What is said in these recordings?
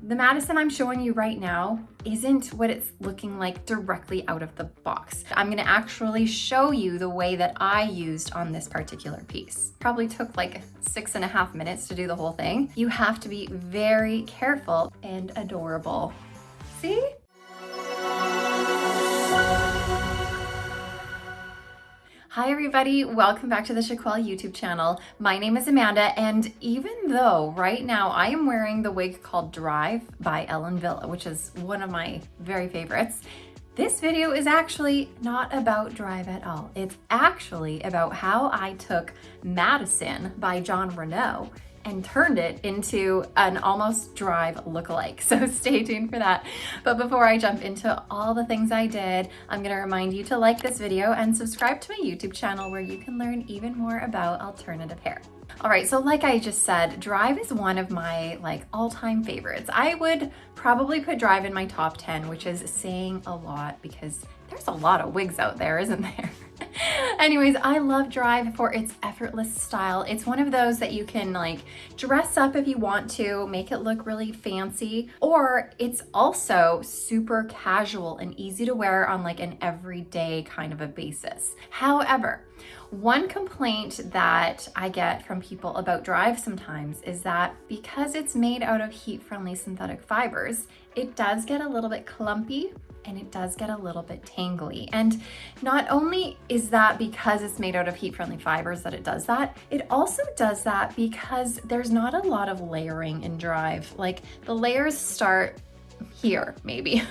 The Madison I'm showing you right now isn't what it's looking like directly out of the box. I'm gonna actually show you the way that I used on this particular piece. Probably took like 6.5 minutes to do the whole thing. You have to be very careful and adorable. See? Hi everybody, welcome back to the Chiquel YouTube channel. My name is Amanda, and even though right now I am wearing the wig called Drive by Ellen Wille, which is one of my very favorites, this video is actually not about Drive at all. It's actually about how I took Madison by Jon Renau and turned it into an almost Drive lookalike. So stay tuned for that. But before I jump into all the things I did, I'm gonna remind you to like this video and subscribe to my YouTube channel where you can learn even more about alternative hair. All right, so like I just said, Drive is one of my all-time favorites. I would probably put Drive in my top 10, which is saying a lot because there's a lot of wigs out there, isn't there? Anyways, I love Drive for its effortless style. It's one of those that you can dress up if you want to, make it look really fancy, or it's also super casual and easy to wear on an everyday kind of a basis. However, one complaint that I get from people about Drive sometimes is that because it's made out of heat-friendly synthetic fibers, it does get a little bit clumpy and it does get a little bit tangly. And not only is that because it's made out of heat-friendly fibers that it does that, it also does that because there's not a lot of layering in Drive. The layers start here, maybe.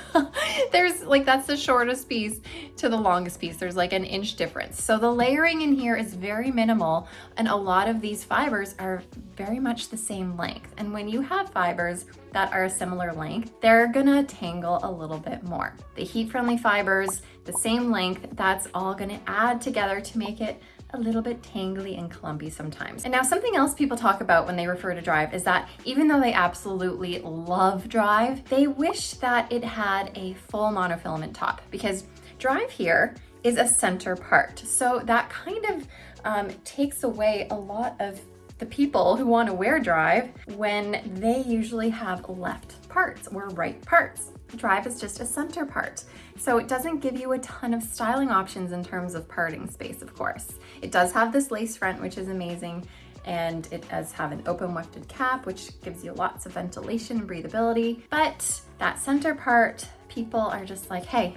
There's that's the shortest piece to the longest piece. There's an inch difference. So the layering in here is very minimal, and a lot of these fibers are very much the same length. And when you have fibers that are a similar length, they're gonna tangle a little bit more. The heat-friendly fibers, the same length, that's all gonna add together to make it a little bit tangly and clumpy sometimes. And now something else people talk about when they refer to Drive is that even though they absolutely love Drive, they wish that it had a full monofilament top, because Drive here is a center part. So that kind of takes away a lot of the people who want to wear Drive when they usually have left parts or right parts. Drive is just a center part. So it doesn't give you a ton of styling options in terms of parting space, of course. It does have this lace front, which is amazing, and it does have an open wefted cap, which gives you lots of ventilation and breathability. But that center part, people are just like, hey,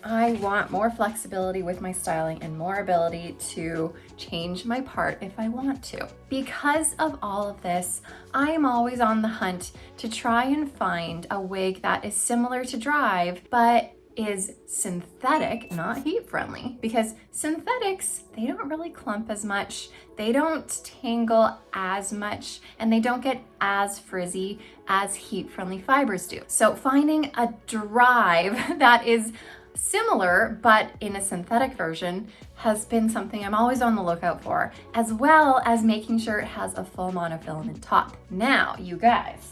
I want more flexibility with my styling and more ability to change my part if I want to. Because of all of this, I am always on the hunt to try and find a wig that is similar to Drive, but is synthetic, not heat friendly, because synthetics, they don't really clump as much, they don't tangle as much, and they don't get as frizzy as heat friendly fibers do. So finding a Drive that is similar but in a synthetic version has been something I'm always on the lookout for, as well as making sure it has a full monofilament top. Now, you guys,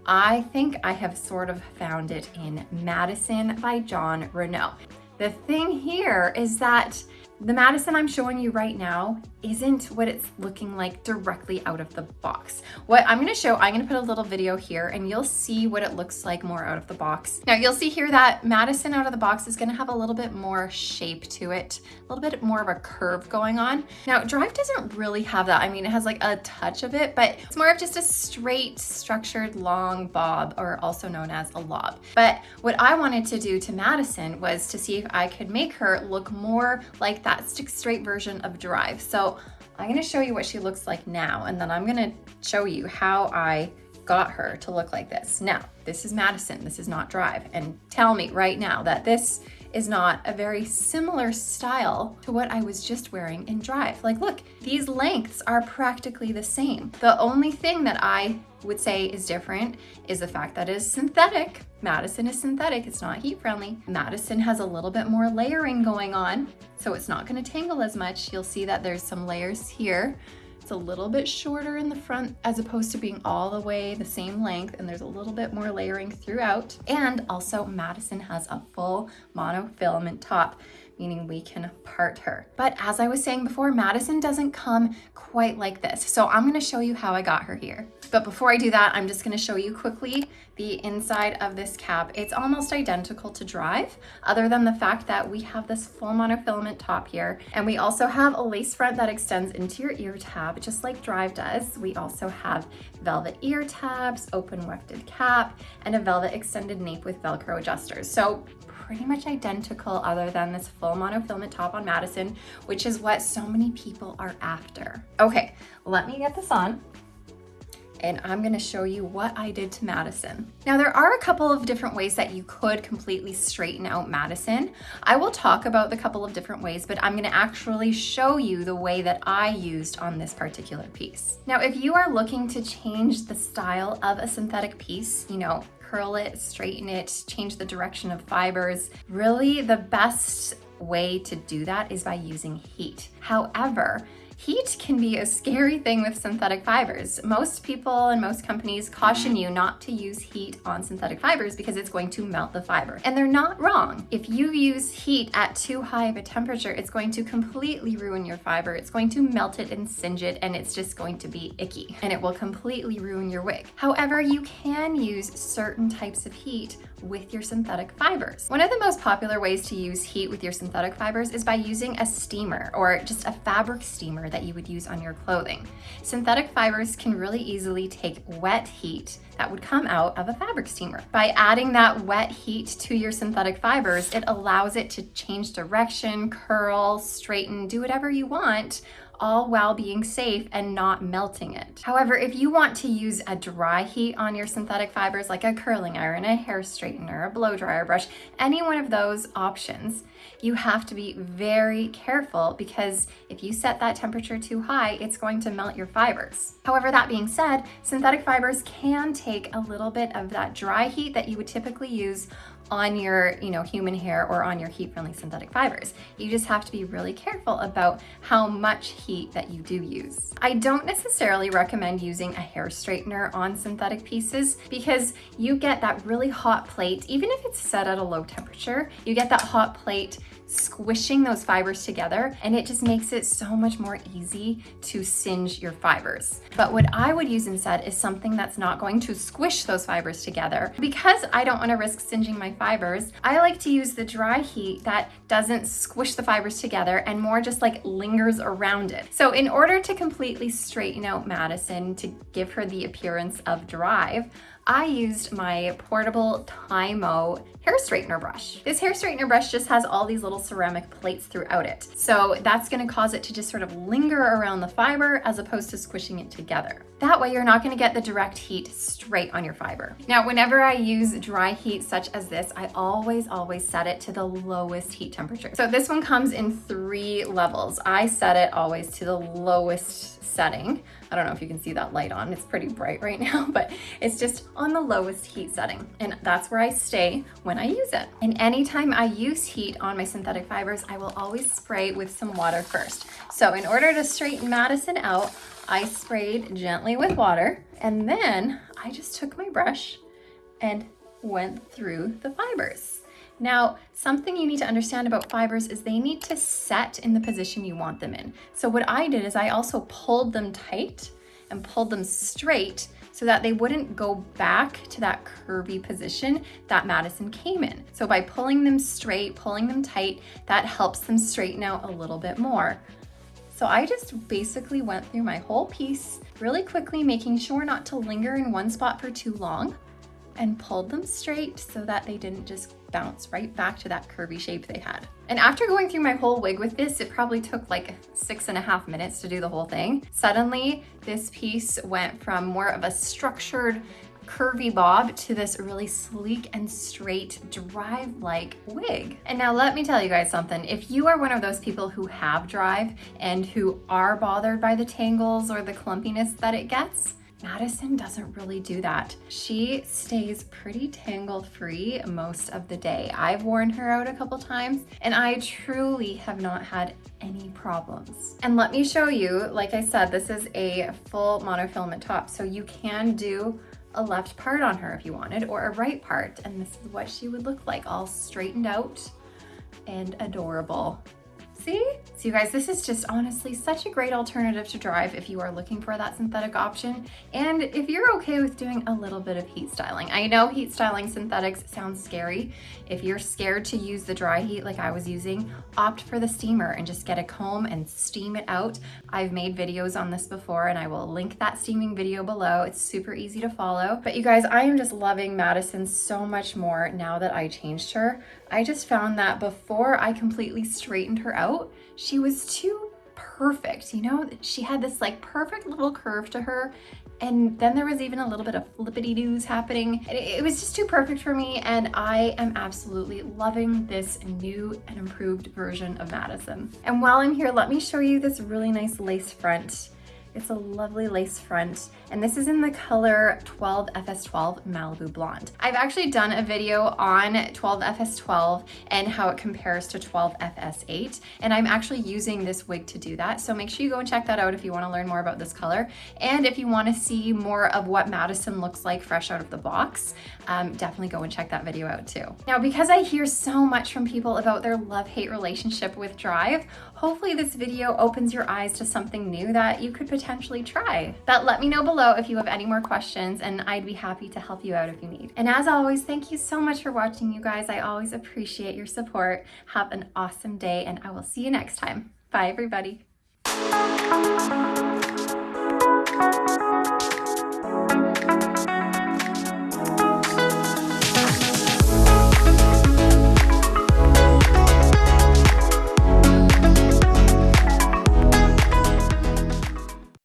I think I have sort of found it in Madison by Jon Renau. The thing here is that the Madison I'm showing you right now isn't what it's looking like directly out of the box. What I'm gonna show, I'm gonna put a little video here and you'll see what it looks like more out of the box. Now you'll see here that Madison out of the box is gonna have a little bit more shape to it, a little bit more of a curve going on. Now Drive doesn't really have that. I mean, it has a touch of it, but it's more of just a straight, structured, long bob, or also known as a lob. But what I wanted to do to Madison was to see if I could make her look more like that stick straight version of Drive. So I'm gonna show you what she looks like now, and then I'm gonna show you how I got her to look like this. Now, this is Madison, this is not Drive, and tell me right now that this is not a very similar style to what I was just wearing in Drive. Look, these lengths are practically the same. The only thing that I would say is different is the fact that it is synthetic. Madison is synthetic, it's not heat friendly. Madison has a little bit more layering going on, so it's not gonna tangle as much. You'll see that there's some layers here. It's a little bit shorter in the front as opposed to being all the way the same length, and there's a little bit more layering throughout. And also Madison has a full monofilament top. meaning we can part her. But as I was saying before, Madison doesn't come quite like this. So I'm gonna show you how I got her here. But before I do that, I'm just gonna show you quickly the inside of this cap. It's almost identical to Drive, other than the fact that we have this full monofilament top here. And we also have a lace front that extends into your ear tab, just like Drive does. We also have velvet ear tabs, open wefted cap, and a velvet extended nape with Velcro adjusters. So pretty much identical, other than this full monofilament top on Madison, which is what so many people are after. Okay, let me get this on, and I'm gonna show you what I did to Madison. Now, there are a couple of different ways that you could completely straighten out Madison. I will talk about the couple of different ways, but I'm gonna actually show you the way that I used on this particular piece. Now, if you are looking to change the style of a synthetic piece, you know, curl it, straighten it, change the direction of fibers, really the best way to do that is by using heat. However, heat can be a scary thing with synthetic fibers. Most people and most companies caution you not to use heat on synthetic fibers because it's going to melt the fiber. And they're not wrong. If you use heat at too high of a temperature, it's going to completely ruin your fiber. It's going to melt it and singe it, and it's just going to be icky, and it will completely ruin your wig. However, you can use certain types of heat with your synthetic fibers. One of the most popular ways to use heat with your synthetic fibers is by using a steamer, or just a fabric steamer that you would use on your clothing. Synthetic fibers can really easily take wet heat that would come out of a fabric steamer. By adding that wet heat to your synthetic fibers, it allows it to change direction, curl, straighten, do whatever you want, all while being safe and not melting it. However, if you want to use a dry heat on your synthetic fibers, like a curling iron, a hair straightener, a blow dryer brush, any one of those options, you have to be very careful, because if you set that temperature too high, it's going to melt your fibers. However, that being said, synthetic fibers can take a little bit of that dry heat that you would typically use on your, human hair or on your heat-friendly synthetic fibers. You just have to be really careful about how much heat that you do use. I don't necessarily recommend using a hair straightener on synthetic pieces, because you get that really hot plate, even if it's set at a low temperature, you get that hot plate squishing those fibers together, and it just makes it so much more easy to singe your fibers. But what I would use instead is something that's not going to squish those fibers together. Because I don't want to risk singeing my fibers, I like to use the dry heat that doesn't squish the fibers together and more just like lingers around it. So in order to completely straighten out Madison, to give her the appearance of Drive, I used my portable Tymo hair straightener brush. This hair straightener brush just has all these little ceramic plates throughout it. So that's gonna cause it to just sort of linger around the fiber as opposed to squishing it together. That way you're not gonna get the direct heat straight on your fiber. Now, whenever I use dry heat such as this, I always set it to the lowest heat temperature. So this one comes in 3 levels. I set it always to the lowest setting. I don't know if you can see that light on, it's pretty bright right now, but it's just on the lowest heat setting. And that's where I stay when I use it. And anytime I use heat on my synthetic fibers, I will always spray with some water first. So in order to straighten Madison out, I sprayed gently with water, and then I just took my brush and went through the fibers. Now, something you need to understand about fibers is they need to set in the position you want them in. So what I did is I also pulled them tight and pulled them straight so that they wouldn't go back to that curvy position that Madison came in. So by pulling them straight, pulling them tight, that helps them straighten out a little bit more. So I just basically went through my whole piece really quickly, making sure not to linger in one spot for too long, and pulled them straight so that they didn't just bounce right back to that curvy shape they had. And after going through my whole wig with this, it probably took like 6.5 minutes to do the whole thing. Suddenly, this piece went from more of a structured, curvy bob to this really sleek and straight Drive-like wig. And now let me tell you guys something. If you are one of those people who have Drive and who are bothered by the tangles or the clumpiness that it gets, Madison doesn't really do that. She stays pretty tangle-free most of the day. I've worn her out a couple times, and I truly have not had any problems. And let me show you, like I said, this is a full monofilament top, so you can do a left part on her if you wanted, or a right part, and this is what she would look like, all straightened out and adorable. See? So you guys, this is just honestly such a great alternative to Drive if you are looking for that synthetic option, and if you're okay with doing a little bit of heat styling. I know heat styling synthetics sounds scary. If you're scared to use the dry heat like I was using, opt for the steamer and just get a comb and steam it out. I've made videos on this before and I will link that steaming video below. It's super easy to follow. But you guys, I am just loving Madison so much more now that I changed her. I just found that before I completely straightened her out, she was too perfect. You know, she had this like perfect little curve to her. And then there was even a little bit of flippity-doos happening. It was just too perfect for me, and I am absolutely loving this new and improved version of Madison. And while I'm here, let me show you this really nice lace front. It's a lovely lace front, and this is in the color 12FS12 Malibu Blonde. I've actually done a video on 12FS12 and how it compares to 12FS8, and I'm actually using this wig to do that. So make sure you go and check that out if you want to learn more about this color. And if you want to see more of what Madison looks like fresh out of the box, definitely go and check that video out too. Now, because I hear so much from people about their love-hate relationship with Drive, hopefully this video opens your eyes to something new that you could potentially try. But let me know below if you have any more questions, and I'd be happy to help you out if you need. And as always, thank you so much for watching, you guys. I always appreciate your support. Have an awesome day, and I will see you next time. Bye, everybody.